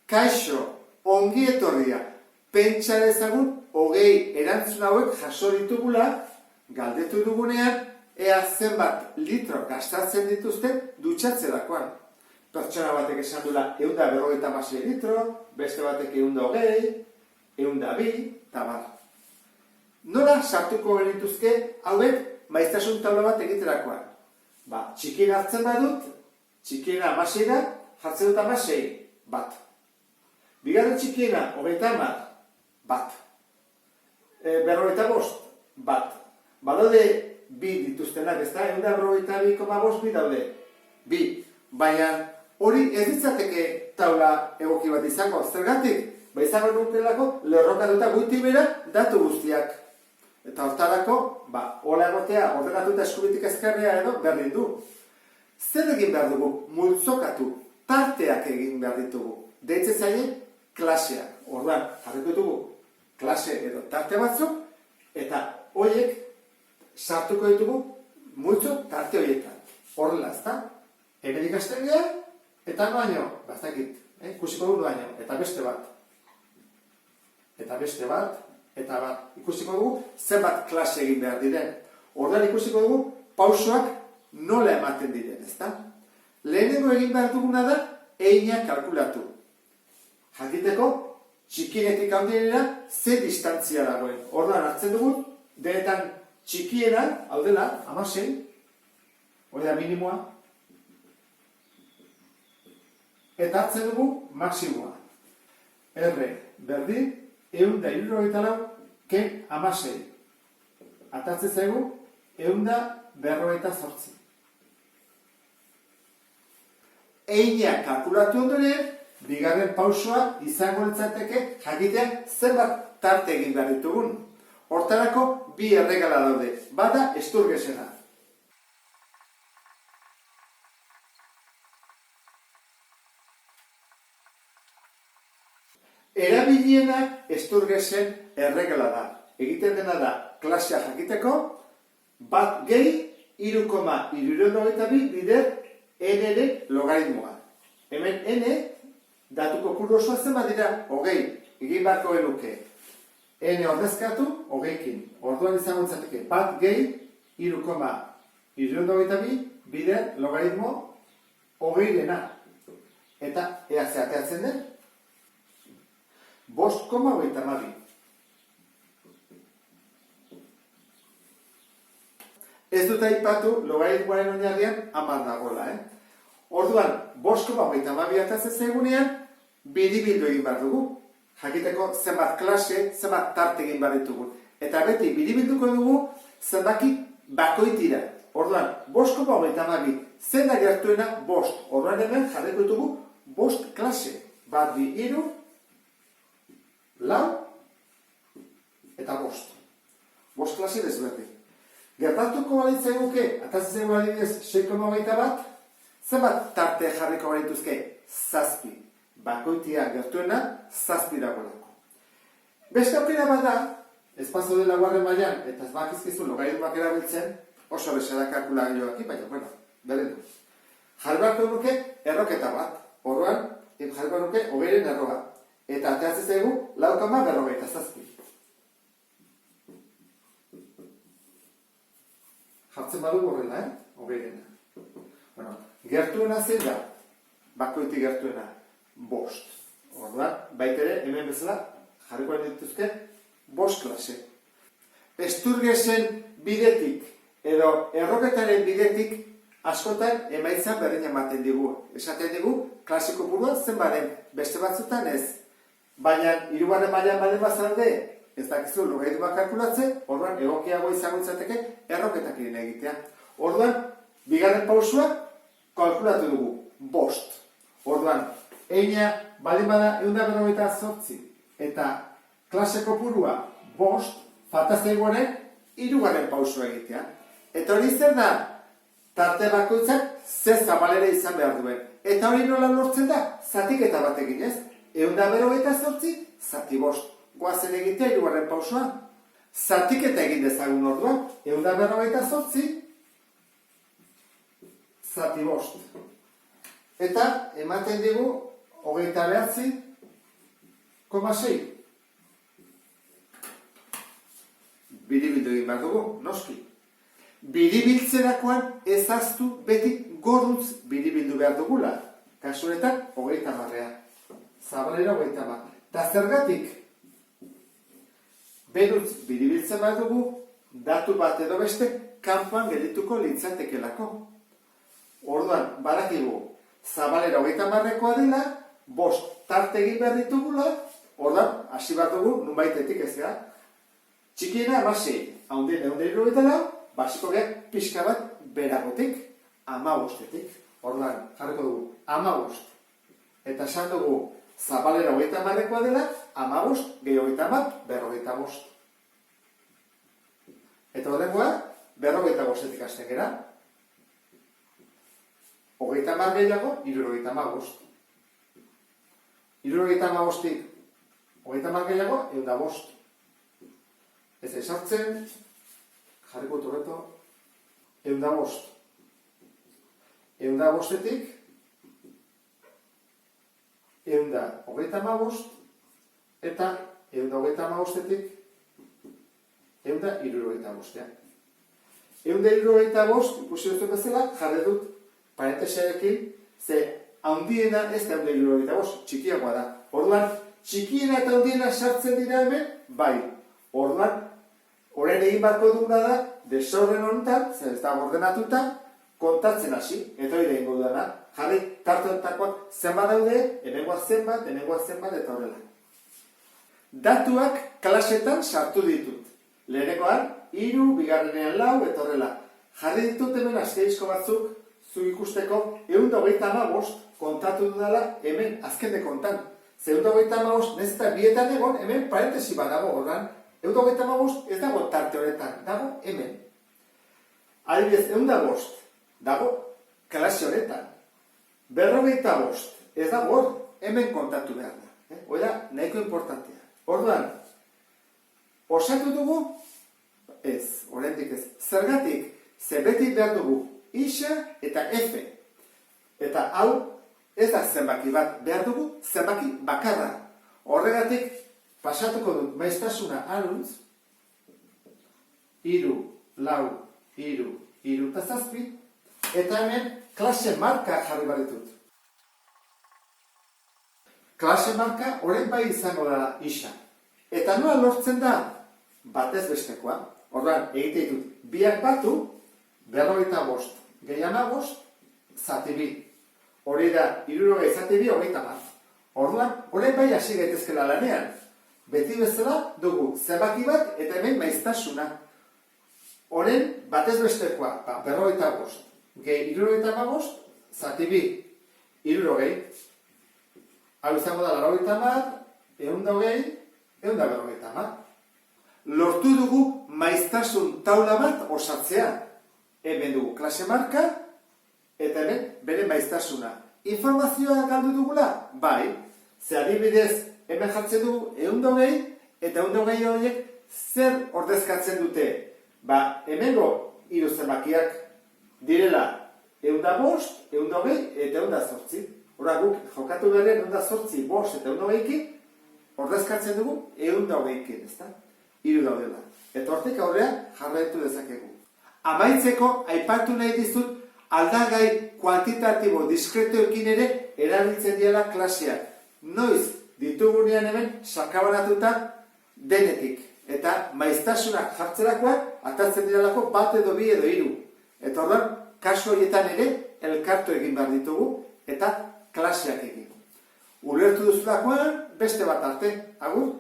Kaixo, ongi etorria, pentsa dezagun 20 erantzun hauek jaso ditugula, galdetu dugunean, ea zenbat litro gastatzen dituzten dutxatzerakoan. Pertsona batek esan duela 156 litro, beste batek 120, 102, eta bar. Nola sartuko genituzke hauek maiztasun tabla bat egiterakoan? Txikiena hartzen badut, txikiena 16, jartzen dut 16, bat. Bigarren txikiena, 30, bat. 45, bat. Badaude bi dituztenak, ez da? 152,5 daude. Bi. Baina hori ez ditzateke taula egoki bat izango. Zergatik? Izango nukelako lerrokatuta goitibera datu guztiak. Eta hortarako, hola egotea, ordenatuta eskubitik ezkerrea edo berdin du. Zer egin behar dugu? Multzokatu, tarteak egin behar ditugu. Deitzen zaie, klaseak. Orduan, jarriko ditugu, klase edo tarte batzuk, eta horiek sartuko ditugu multzo tarte horietan. Horrela, ez da? Hemen ikasten gara, eta noaino, bastakit, ikusiko dugu noaino, eta beste bat. Eta beste bat, eta ikusiko dugu zenbat klase egin behar diren. Orduan ikusiko dugu pausoak nola ematen diren, ezta? Lehenengo egin behar duguna da einak kalkulatu. Jakiteko, txikienetik handienera ze distantzia dagoen. Orduan hartzen dugu, denetan txikiena, hau dela, 16, hori da minimoa, eta hartzen dugu maksimoa. R, berdin, 164, ken 16. Atatzen zaigu, 158. Einak kalkulatu ondoren, bigarren pausoa izango litzateke jakitean zenbat tarte egin behar ditugun. Hortarako bi erregala daude. Bata Sturgesena. Erabiliena Sturgesen erregala da. Egiten dena da klasea jakiteko, bat gehi 3,72 bider n-ren logaritmoa. Hemen n, datu kopuru osoa zenbat dira 20, egin beharko genuke. N ordezkatu 20kin. Orduan izango litzateke bat gehi 3,72 bider logaritmo 20-rena. Eta ea ze ateatzen den? 5,32. Ez dut aipatu logaritmoaren oinarrian 10 dagoela, Orduan, 5,32 atatzen zaigunean, biribildu egin behar dugu. Jakiteko zenbat klase, zenbat tarte egin behar ditugu. Eta beti biribilduko dugu zenbaki bakoitira. Orduan, 5,32 zen da gertuena 5. Orduan hemen jarriko ditugu 5 klase. Bat, bi, 3, 4, eta 5. 5 klase desberdin. Gertatuko balitzaiguke, atatzen zaigu adibidez 6,21, zenbat tarte jarriko balituzke? 7. Bakoitia gertuena 7 dagoelako. Beste aukera bat da, ez paso dela guarren mailan, eta ez bakizkizu logaritmoak erabiltzen, oso bezala kalkulagailuak, baina, beren du. Jarriko nuke erroketa bat, orduan, jarriko nuke 20-ren erroa. Eta ateatzen zaigu 4,47. Jartzen badugu horrela, 20-rena. Gertuena zein da? Bakoiti gertuena 5. Orduan, baitere, hemen bezala, jarriko dituzke 5 klase. Sturgesen bidetik, edo erroketaren bidetik, askotan emaitza berdin ematen digu. Esaten digu, klasiko buruan zenbaren, beste batzutan ez. Baina, 3. mailan bale bazalde, ez dakizu logaritmoak kalkulatze, orduan egokiago izango litzateke erroketak egitea. Orduan, bigarren pausua kalkulatu dugu 5. Orduan, eina baldin bada 158 eta klase kopurua 5, falta zaiguaren 3. pausua egitea. Eta hori zer da, tarte bakoitzak ze zabalera izan behar duen. Eta hori nola lortzen da, zatiketa bat eginez. 158, zati 5. Goazen egitea 3. pausua. Zatiketa egin dezagun orduan, 158, zati 5. Eta ematen digu 29, 0,6. Biribildu egin behar dugu, noski. Biribiltzerakoan ezaztu beti gorrutz biribildu behar dugula. Kasunetan, 30. Zabalera 30. Ta zergatik? Berutz biribiltzen behar dugu, datu bat edo beste, kanpoan geldituko litzatekelako. Orduan, badakigu, zabalera 30-koa dela, 5 tarte egin behar ditugula, orduan, hasi behar dugu, nunbaitetik ez gara. Txikiena, 6, haundien 174, basiko geha, pixka bat beragotik, 15-etik. Orduan, jarriko dugu, 15. Eta esan dugu, zabalera 30-koa dela, 15, gehi 30, 55. Eta horrengoa, 55-etik hasten gera. 30 gehiago, 75. 75-tik 30 gehiago, 105. Ez esartzen, jarriko torreto, 105. 105-etik 135 eta 135-etik 175. 175, ikusi dut bezala, jarri dut parentesiarekin, ze handiena ez da 175, txikiagoa da. Orduan, txikiena eta handiena sartzen dira hemen, bai. Orduan, orain egin barko duguna da, desorden honetan, zer ez da ordenatuta, kontatzen hasi, eta hori egingo dudana. Jarri, tartuetakoak zenbat daude, hemengoa zenbat, eta horrela. Datuak klasetan sartu ditut. Lehenengoan, 3, bigarrenean 4, eta horrela. Jarri ditut hemen asteizko batzuk, zu ikusteko, 125 kontatu dudala hemen azkende kontan. Ze 125, ez eta bietan egon, hemen parentesi bat dago horran. 125 ez dago tarte horretan, dago hemen. Adibidez, 105 dago klase honetan. 45 ez dago hor, hemen kontatu behar da. Hora, nahiko importantea. Orduan, osatu dugu, ez, oraindik ez. Zergatik, beti behar dugu isa eta F. Eta hau, ez da zenbaki bat, behar dugu zenbaki bakarra. Horregatik, pasatuko dut maiztasuna aruntz, 3, 4, 3, 3 eta 7, eta hemen klase marka jarri baritut. Klase marka orain bai izango da isa. Eta nola lortzen da? Batez bestekoa. Orduan, egite ditut, biak batu, 45, gehi 15, zati bi. Hori da, 60 zati bi, 30. Orduan, orain bai hasi gaitezkela lanean. Beti bezala dugu zenbaki bat eta hemen maiztasuna. Orain, batez bestekoa, 45, gehi 65, zati bi, 60. Hau izango da 80, 120, 150. Lortu dugu maiztasun taula bat osatzea. Hemen dugu klase marka, eta hemen bere maiztasuna. Informazioa galdu dugula? Bai. Ze adibidez, hemen jartzen dugu 120, eta 120 horiek zer ordezkatzen dute? Hemengo hiru zenbakiak direla 105, 120 eta 108. Hora guk jokatu berean 108, 5 eta 120 ordezkatzen dugu 120, ezta? Hiru daudela. Eta hortik aurrean jarraitu dezakegu. Amaitzeko aipatu nahi dizut aldagai kuantitatibo diskretoekin ere erabiltzen diela klaseak. Noiz ditugunean hemen sakabanatuta denetik. Eta maiztasunak jartzerakoak atatzen direlako 1 edo 2 edo 3. Eta orduan, kasu horietan ere elkartu egin behar ditugu eta klaseak egin. Ulertu duzulakoan beste bat arte. Agur!